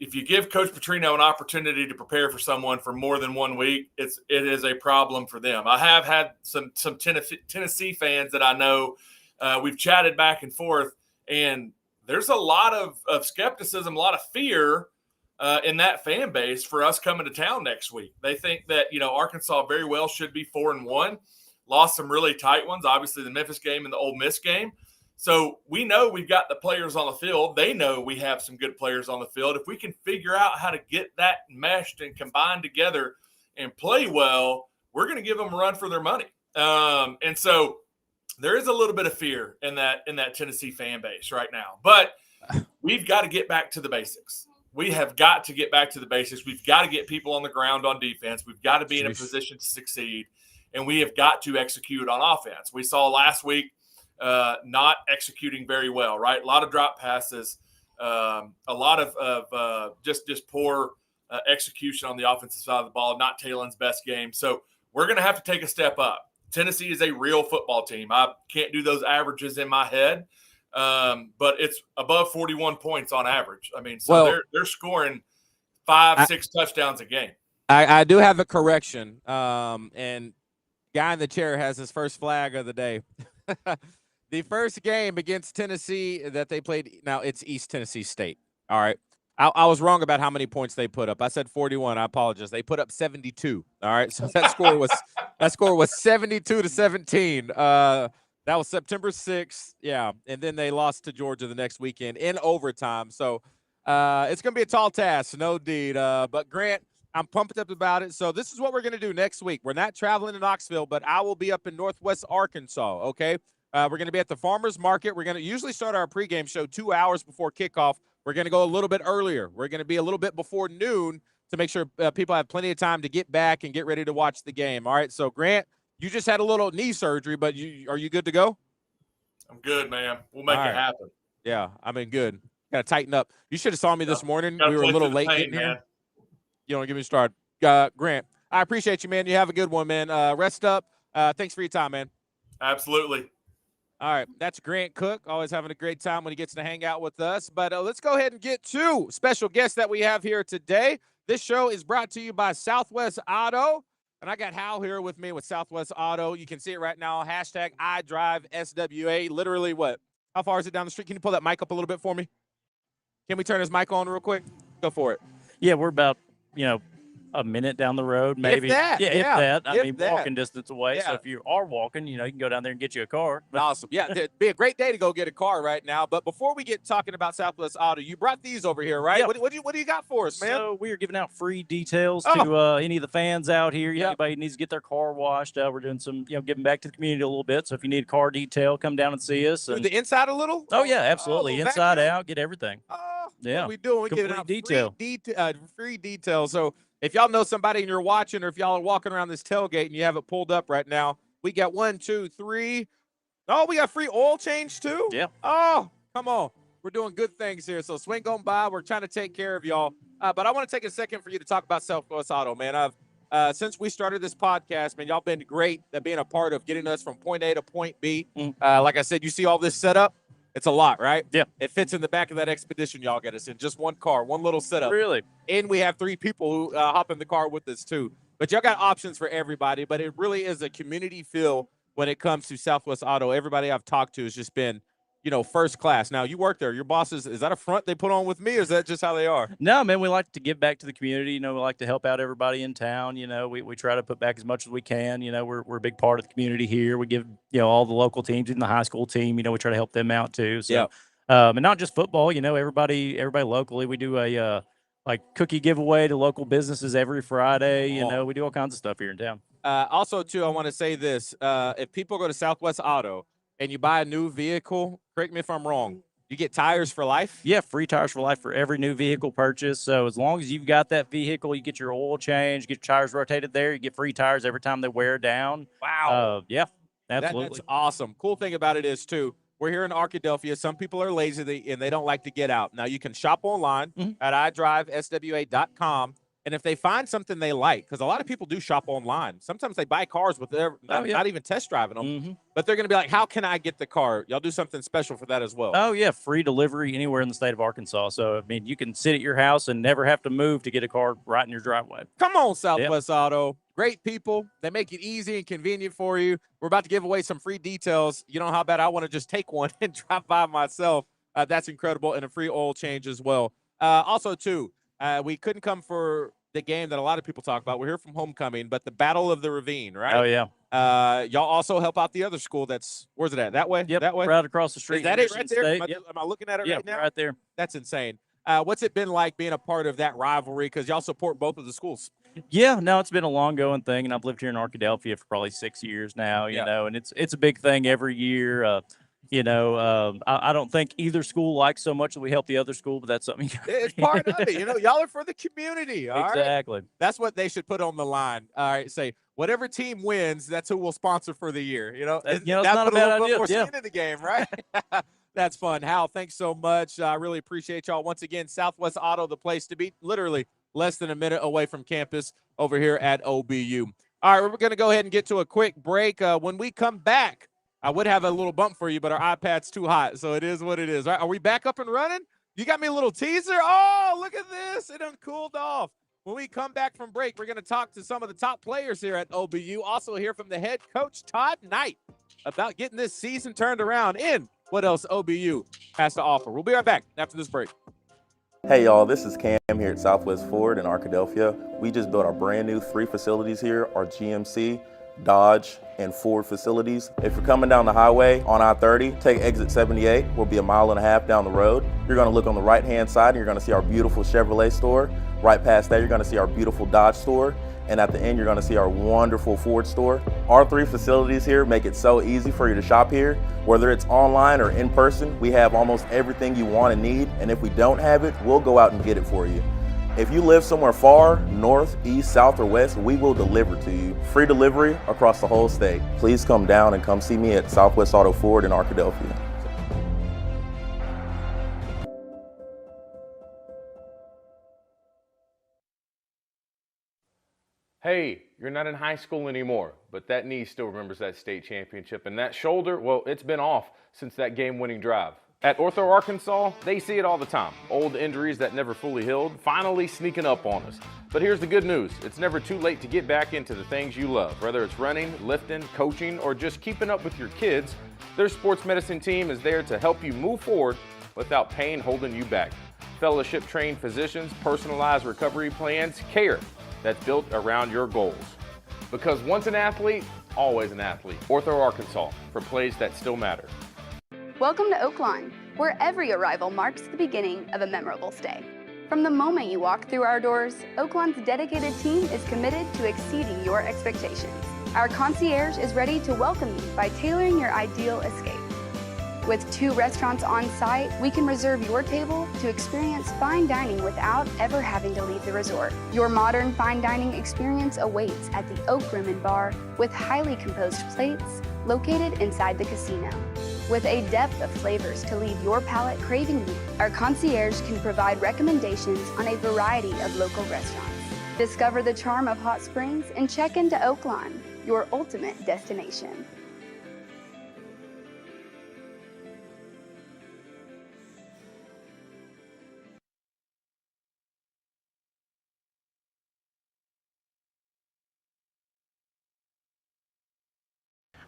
if you give Coach Petrino an opportunity to prepare for someone for more than 1 week, it is a problem for them. I have had some Tennessee fans that I know. We've chatted back and forth, and there's a lot of skepticism, a lot of fear in that fan base for us coming to town next week. They think that, Arkansas very well should be 4-1. Lost some really tight ones, obviously the Memphis game and the Ole Miss game. So we know we've got the players on the field. They know we have some good players on the field. If we can figure out how to get that meshed and combined together and play well, we're going to give them a run for their money. And so there is a little bit of fear in that Tennessee fan base right now. But we've got to get back to the basics. We have got to get back to the basics. We've got to get people on the ground on defense. We've got to be in a position to succeed. And we have got to execute on offense. We saw last week not executing very well, right? A lot of drop passes, a lot of just poor execution on the offensive side of the ball, not Taylon's best game. So we're going to have to take a step up. Tennessee is a real football team. I can't do those averages in my head, but it's above 41 points on average. I mean, so they're scoring 5-6 touchdowns a game. I do have a correction, and guy in the chair has his first flag of the day. The first game against Tennessee that they played, now it's East Tennessee State. All right. I was wrong about how many points they put up. I said 41. I apologize. They put up 72. All right. So that score was 72-17. That was September 6th. Yeah. And then they lost to Georgia the next weekend in overtime. So it's going to be a tall task, no deed. But Grant, I'm pumped up about it. So this is what we're going to do next week. We're not traveling to Knoxville, but I will be up in Northwest Arkansas, okay? We're going to be at the Farmers Market. We're going to usually start our pregame show 2 hours before kickoff. We're going to go a little bit earlier. We're going to be a little bit before noon to make sure people have plenty of time to get back and get ready to watch the game. All right, so Grant, you just had a little knee surgery, but are you good to go? I'm good, man. We'll make it happen. Yeah, I mean, good. Got to tighten up. You should have saw me this morning. We were a little late getting here. You don't give me a start. Grant, I appreciate you, man. You have a good one, man. Rest up. Thanks for your time, man. Absolutely. All right. That's Grant Cook. Always having a great time when he gets to hang out with us. But let's go ahead and get to special guests that we have here today. This show is brought to you by Southwest Auto. And I got Hal here with me with Southwest Auto. You can see it right now. Hashtag #IDriveSWA. Literally what? How far is it down the street? Can you pull that mic up a little bit for me? Can we turn his mic on real quick? Go for it. Yeah, we're about, a minute down the road, maybe. If that. If that. I mean, that. walking distance away. Yeah. So if you are walking, you can go down there and get you a car. Awesome. Yeah, it'd be a great day to go get a car right now. But before we get talking about Southwest Auto, you brought these over here, right? Yeah. What do you got for us, man? So we are giving out free details to any of the fans out here. Anybody needs to get their car washed. We're doing some, giving back to the community a little bit. So if you need a car detail, come down and see us. Do the inside a little? Oh, yeah, absolutely. Inside out, get everything. Yeah. What we doing? We Complete giving out detail. Free detail. So if y'all know somebody and you're watching, or if y'all are walking around this tailgate and you have it pulled up right now, We got 1, 2, 3. Oh, we got free oil change too? Yeah. Oh, come on. We're doing good things here. So swing on by. We're trying to take care of y'all. But I want to take a second for you to talk about Southwest Auto, man. Since we started this podcast, man, y'all been great at being a part of getting us from point A to point B. Like I said, you see all this setup? It's a lot, right? Yeah. It fits in the back of that Expedition y'all get us in. Just one car, one little setup. Really? And we have 3 people who hop in the car with us too. But y'all got options for everybody. But it really is a community feel when it comes to Southwest Auto. Everybody I've talked to has just been, first class. Now, you work there. Your bosses, is that a front they put on with me, or is that just how they are? No, man, we like to give back to the community. We like to help out everybody in town. We try to put back as much as we can. We're a big part of the community here. We give, all the local teams, even the high school team, we try to help them out too. So, and not just football, everybody locally. We do a cookie giveaway to local businesses every Friday. We do all kinds of stuff here in town. Also, too, I want to say this. If people go to Southwest Auto and you buy a new vehicle, correct me if I'm wrong, you get tires for life? Yeah, free tires for life for every new vehicle purchase. So as long as you've got that vehicle, you get your oil change, get your tires rotated there, you get free tires every time they wear down. Wow. Yeah, absolutely. That's awesome. Cool thing about it is, too, we're here in Arkadelphia. Some people are lazy and they don't like to get out. Now, you can shop online at iDriveSWA.com. And if they find something they like, because a lot of people do shop online. Sometimes they buy cars with not even test driving them. But they're going to be like, how can I get the car? Y'all do something special for that as well. Oh, yeah, free delivery anywhere in the state of Arkansas. So, you can sit at your house and never have to move to get a car right in your driveway. Come on, Southwest Auto. Great people. They make it easy and convenient for you. We're about to give away some free details. You know how bad I want to just take one and drive by myself. That's incredible. And a free oil change as well. Also, too, we couldn't come for the game that a lot of people talk about. We're here from homecoming, but the Battle of the Ravine, right? Oh, yeah. Y'all also help out the other school. Where's it at? That way? Yep, that way? right across the street. Is that it right there? State. Am I looking at it right now? Right there. That's insane. What's it been like being a part of that rivalry? Because y'all support both of the schools. Yeah, no, it's been a long-going thing, and I've lived here in Arkadelphia for probably 6 years now, you know, and it's a big thing every year. I don't think either school likes so much that we help the other school, but that's something. It's part of it. Y'all are for the community. All exactly. Right? That's what they should put on the line. All right, say whatever team wins, that's who we'll sponsor for the year. It's not a bad idea. More skin in the game, right? That's fun. Hal, thanks so much. I really appreciate y'all. Once again, Southwest Auto, the place to be. Literally less than a minute away from campus over here at OBU. All right, we're going to go ahead and get to a quick break. When we come back, I would have a little bump for you, but our iPad's too hot, so it is what it is. All right, are we back up and running? You got me a little teaser? Oh, look at this. It done cooled off. When we come back from break, we're going to talk to some of the top players here at OBU. Also hear from the head coach, Todd Knight, about getting this season turned around and what else OBU has to offer. We'll be right back after this break. Hey y'all, this is Cam here at Southwest Ford in Arkadelphia. We just built our brand new 3 facilities here, our GMC, Dodge, and Ford facilities. If you're coming down the highway on I-30, take exit 78. We'll be 1.5 miles down the road. You're gonna look on the right-hand side and you're gonna see our beautiful Chevrolet store. Right past that, you're gonna see our beautiful Dodge store. And at the end, you're gonna see our wonderful Ford store. Our 3 facilities here make it so easy for you to shop here. Whether it's online or in person, we have almost everything you want and need. And if we don't have it, we'll go out and get it for you. If you live somewhere far, north, east, south, or west, we will deliver to you. Free delivery across the whole state. Please come down and come see me at Southwest Auto Ford in Arkadelphia. Hey, you're not in high school anymore, but that knee still remembers that state championship, and that shoulder, well, it's been off since that game-winning drive. At Ortho Arkansas, they see it all the time. Old injuries that never fully healed, finally sneaking up on us. But here's the good news. It's never too late to get back into the things you love. Whether it's running, lifting, coaching, or just keeping up with your kids, their sports medicine team is there to help you move forward without pain holding you back. Fellowship-trained physicians, personalized recovery plans, care that's built around your goals. Because once an athlete, always an athlete. Ortho Arkansas, for plays that still matter. Welcome to Oakline, where every arrival marks the beginning of a memorable stay. From the moment you walk through our doors, Oakline's dedicated team is committed to exceeding your expectations. Our concierge is ready to welcome you by tailoring your ideal escape. With 2 restaurants on site, we can reserve your table to experience fine dining without ever having to leave the resort. Your modern fine dining experience awaits at the Oak Rim Bar with highly composed plates located inside the casino. With a depth of flavors to leave your palate craving more, our concierge can provide recommendations on a variety of local restaurants. Discover the charm of hot springs and check into Oaklawn, your ultimate destination.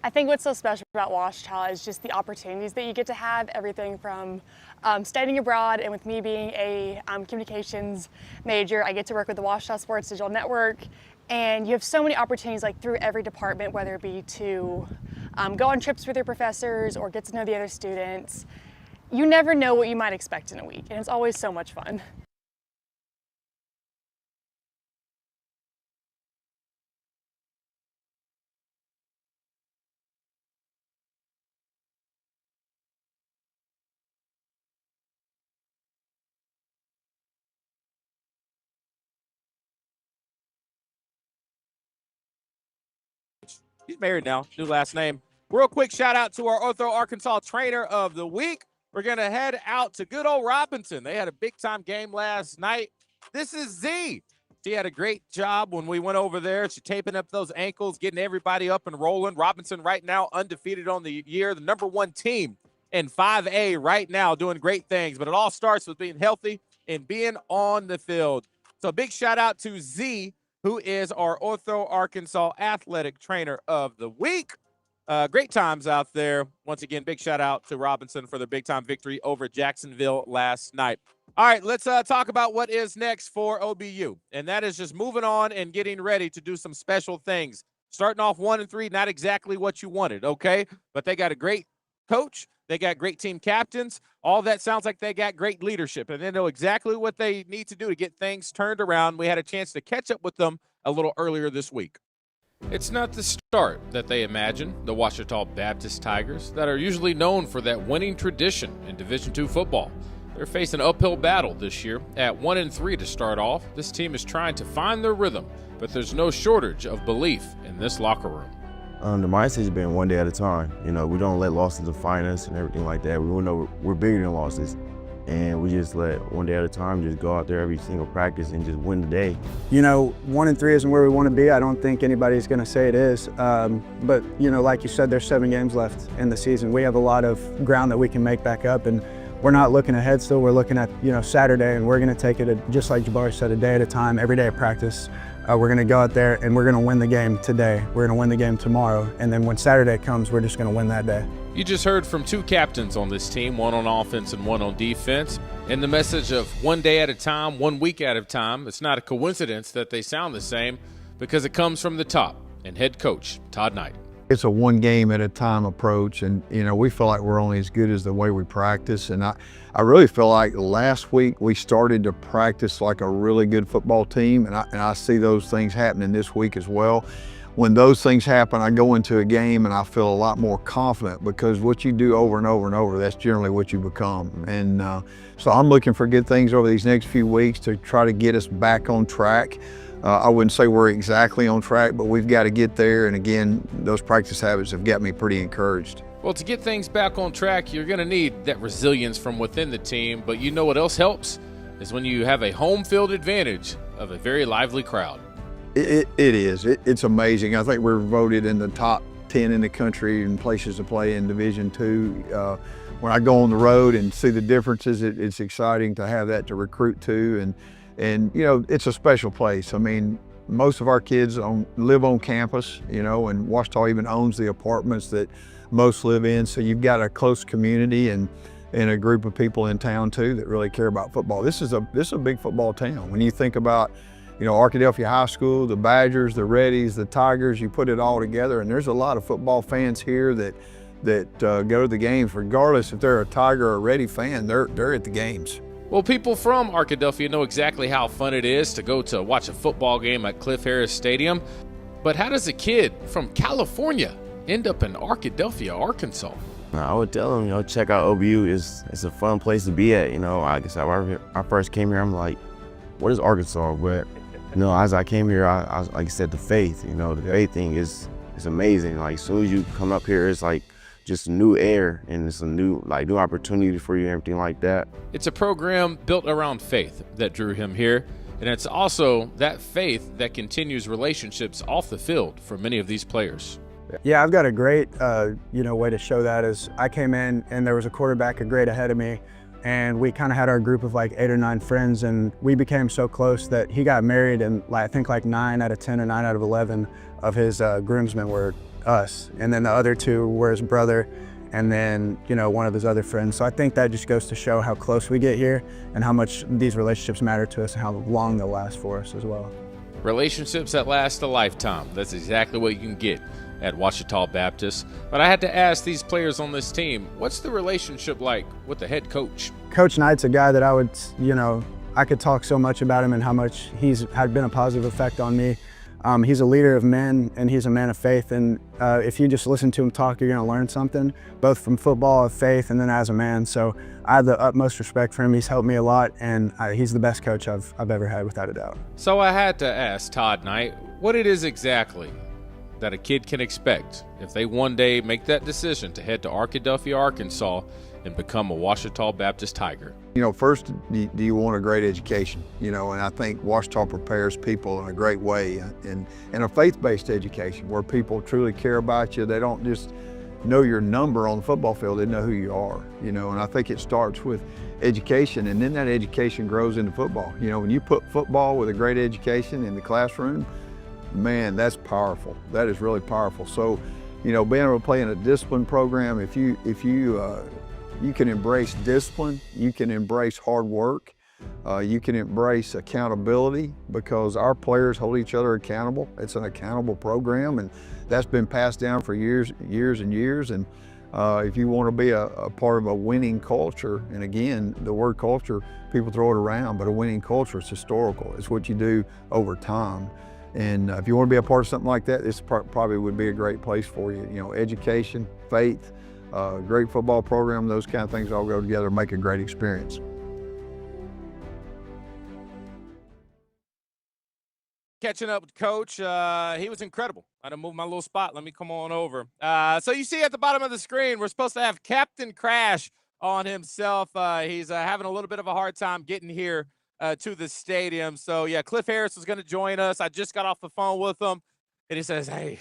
I think what's so special about Ouachita is just the opportunities that you get to have, everything from studying abroad, and with me being a communications major, I get to work with the Ouachita Sports Digital Network, and you have so many opportunities like through every department, whether it be to go on trips with your professors or get to know the other students. You never know what you might expect in a week, and it's always so much fun. He's married now, new last name. Real quick shout out to our Ortho Arkansas Trainer of the Week. We're going to head out to good old Robinson. They had a big-time game last night. This is Z. She had a great job when we went over there. She's taping up those ankles, getting everybody up and rolling. Robinson right now undefeated on the year, the #1 team in 5A right now, doing great things. But it all starts with being healthy and being on the field. So big shout out to Z, who is our Ortho Arkansas Athletic Trainer of the Week. Great times out there. Once again, big shout out to Robinson for their big-time victory over Jacksonville last night. All right, let's talk about what is next for OBU, and that is just moving on and getting ready to do some special things. Starting off 1-3, not exactly what you wanted, okay? But they got a great coach. They got great team captains. All that sounds like they got great leadership, and they know exactly what they need to do to get things turned around. We had a chance to catch up with them a little earlier this week. It's not the start that they imagine, the Ouachita Baptist Tigers, that are usually known for that winning tradition in Division II football. They're facing an uphill battle this year. At 1-3 to start off, this team is trying to find their rhythm, but there's no shortage of belief in this locker room. The mindset has been one day at a time. You know, we don't let losses define us and everything like that. We know we're bigger than losses. And we just let one day at a time just go out there every single practice and just win the day. You know, 1-3 isn't where we want to be. I don't think anybody's going to say it is. But, you know, like you said, there's 7 games left in the season. We have a lot of ground that we can make back up. And we're not looking ahead still. We're looking at, you know, Saturday, and we're going to take it, just like Jabari said, a day at a time, every day of practice. We're going to go out there and we're going to win the game today. We're going to win the game tomorrow. And then when Saturday comes, we're just going to win that day. You just heard from 2 captains on this team, one on offense and one on defense. And the message of one day at a time, 1 week at a time, it's not a coincidence that they sound the same because it comes from the top and head coach Todd Knight. It's a one game at a time approach, and you know, we feel like we're only as good as the way we practice. And I really feel like last week we started to practice like a really good football team, and I see those things happening this week as well. When those things happen, I go into a game and I feel a lot more confident, because what you do over and over and over, that's generally what you become. And so I'm looking for good things over these next few weeks to try to get us back on track. I wouldn't say we're exactly on track, but we've got to get there. And again, those practice habits have got me pretty encouraged. Well, to get things back on track, you're going to need that resilience from within the team. But you know what else helps? Is when you have a home field advantage of a very lively crowd. It is. It's amazing. I think we're voted in the top 10 in the country in places to play in Division II. When I go on the road and see the differences, it's exciting to have that to recruit to. And you know, it's a special place. I mean, most of our kids live on campus, you know, and Ouachita even owns the apartments that most live in. So you've got a close community and a group of people in town too that really care about football. This is a big football town. When you think about, you know, Arkadelphia High School, the Badgers, the Reddies, the Tigers, you put it all together, and there's a lot of football fans here that go to the games, regardless if they're a Tiger or a Reddy fan, they're at the games. Well, people from Arkadelphia know exactly how fun it is to go to watch a football game at Cliff Harris Stadium. But how does a kid from California end up in Arkadelphia, Arkansas? I would tell them, check out OBU. It's a fun place to be at. I guess when I first came here, I'm like, what is Arkansas? But as I came here, I like I said, the faith. The faith thing is amazing. Like as soon as you come up here, it's like just new air and it's a new opportunity for you, everything like that. It's a program built around faith that drew him here, and it's also that faith that continues relationships off the field for many of these players. Yeah, I've got a great, way to show that is I came in and there was a quarterback a grade ahead of me, and we kind of had our group of like 8 or 9 friends, and we became so close that he got married, and I think like 9 out of 10 or 9 out of 11 of his groomsmen were us, and then the other 2 were his brother, and then one of his other friends. So I think that just goes to show how close we get here and how much these relationships matter to us and how long they'll last for us as well. Relationships that last a lifetime. That's exactly what you can get at Ouachita Baptist. But I had to ask these players on this team, what's the relationship like with the head coach? Coach Knight's a guy that I would, I could talk so much about him and how much he's had been a positive effect on me. He's a leader of men and he's a man of faith, and if you just listen to him talk, you're going to learn something, both from football, of faith, and then as a man. So I have the utmost respect for him. He's helped me a lot, and he's the best coach I've ever had, without a doubt. So I had to ask Todd Knight what it is exactly that a kid can expect if they one day make that decision to head to Arkadelphia, Arkansas, and become a Ouachita Baptist Tiger. First, do you want a great education? And I think Ouachita prepares people in a great way, and a faith-based education where people truly care about you. They don't just know your number on the football field, they know who you are, and I think it starts with education, and then that education grows into football. When you put football with a great education in the classroom, man, that's powerful. That is really powerful. So, being able to play in a discipline program, if you can embrace discipline, you can embrace hard work, you can embrace accountability, because our players hold each other accountable. It's an accountable program, and that's been passed down for years and years. And if you want to be a part of a winning culture, and again, the word culture, people throw it around, but a winning culture is historical. It's what you do over time. And if you want to be a part of something like that, this probably would be a great place for you. Education, faith, great football program, those kind of things all go together and make a great experience. Catching up with Coach, he was incredible. I had to move my little spot. Let me come on over. So you see at the bottom of the screen, we're supposed to have Captain Crash on himself. He's having a little bit of a hard time getting here to the stadium. So, yeah, Cliff Harris is going to join us. I just got off the phone with him, and he says, hey,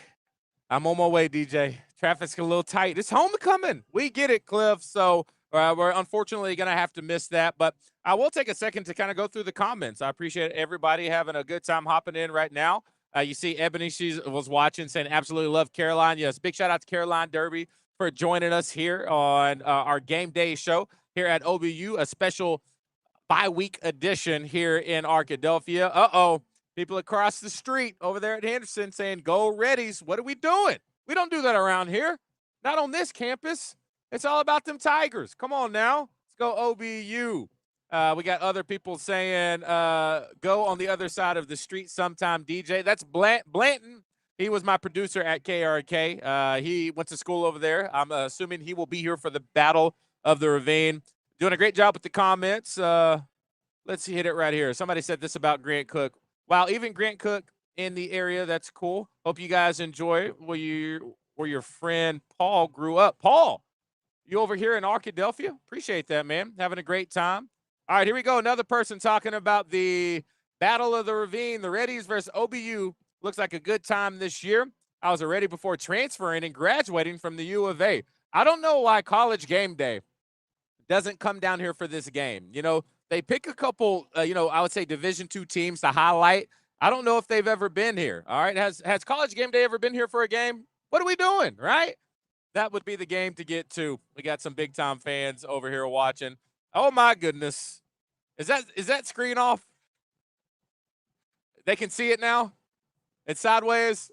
I'm on my way, DJ. Traffic's a little tight. It's homecoming. We get it, Cliff. So we're unfortunately going to have to miss that. But I will take a second to kind of go through the comments. I appreciate everybody having a good time hopping in right now. You see Ebony, she was watching, saying absolutely love Caroline. Yes, big shout out to Caroline Derby for joining us here on our game day show here at OBU, a special bye-week edition here in Arkadelphia. Uh-oh. People across the street over there at Henderson saying, go Reddies. What are we doing? We don't do that around here. Not on this campus. It's all about them Tigers. Come on now. Let's go OBU. We got other people saying, go on the other side of the street sometime, DJ. That's Blanton. He was my producer at KRK. He went to school over there. I'm assuming he will be here for the Battle of the Ravine. Doing a great job with the comments. Let's hit it right here. Somebody said this about Grant Cook. Wow, even Grant Cook in the area. That's cool. Hope you guys enjoy where your friend Paul grew up. Paul, you over here in Arkadelphia? Appreciate that, man. Having a great time. All right, here we go. Another person talking about the Battle of the Ravine, the Reddies versus OBU. Looks like a good time this year. I was already before transferring and graduating from the U of A. I don't know why College Game Day doesn't come down here for this game. They pick a couple, I would say Division II teams to highlight. I don't know if they've ever been here. All right. Has College Game Day ever been here for a game? What are we doing? Right. That would be the game to get to. We got some big time fans over here watching. Oh my goodness. Is that screen off? They can see it now. It's sideways.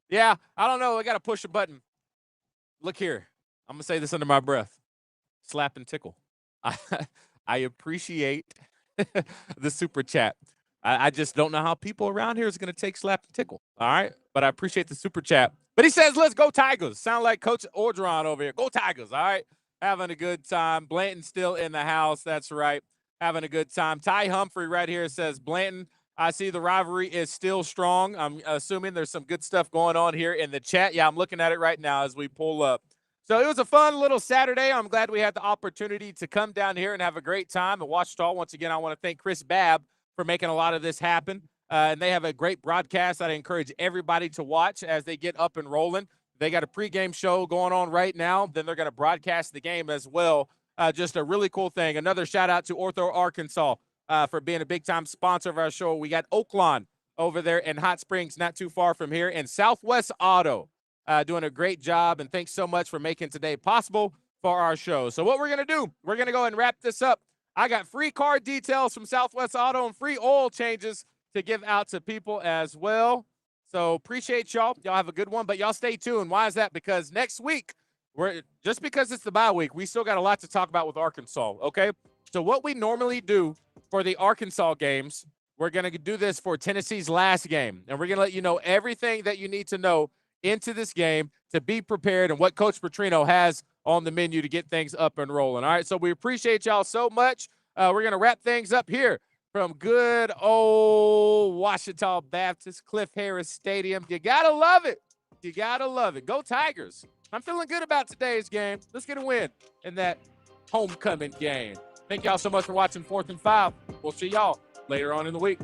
Yeah. I don't know. I got to push a button. Look here. I'm going to say this under my breath. Slap and tickle. I appreciate the super chat. I just don't know how people around here is going to take slap and tickle. All right. But I appreciate the super chat But he says, let's go Tigers. Sound like Coach Orgeron over here. Go Tigers, all right? Having a good time. Blanton still in the house. That's right. Having a good time. Ty Humphrey right here says, Blanton, I see the rivalry is still strong. I'm assuming there's some good stuff going on here in the chat. Yeah, I'm looking at it right now as we pull up. So it was a fun little Saturday. I'm glad we had the opportunity to come down here and have a great time at Ouachita. Once again, I want to thank Chris Babb for making a lot of this happen. And they have a great broadcast that I encourage everybody to watch as they get up and rolling. They got a pregame show going on right now. Then they're going to broadcast the game as well. Just a really cool thing. Another shout out to Ortho Arkansas for being a big-time sponsor of our show. We got Oaklawn over there in Hot Springs, not too far from here, and Southwest Auto doing a great job. And thanks so much for making today possible for our show. So what we're going to do, we're going to go and wrap this up. I got free car details from Southwest Auto and free oil changes to give out to people as well. So appreciate y'all. Y'all have a good one, but y'all stay tuned. Why is that? Because next week, just because it's the bye week, we still got a lot to talk about with Arkansas, okay? So what we normally do for the Arkansas games, we're going to do this for Tennessee's last game, and we're going to let you know everything that you need to know into this game to be prepared and what Coach Petrino has on the menu to get things up and rolling. All right, so we appreciate y'all so much. We're going to wrap things up here from good old Ouachita Baptist Cliff Harris Stadium. You got to love it. You got to love it. Go Tigers. I'm feeling good about today's game. Let's get a win in that homecoming game. Thank y'all so much for watching 4th and 5. We'll see y'all later on in the week.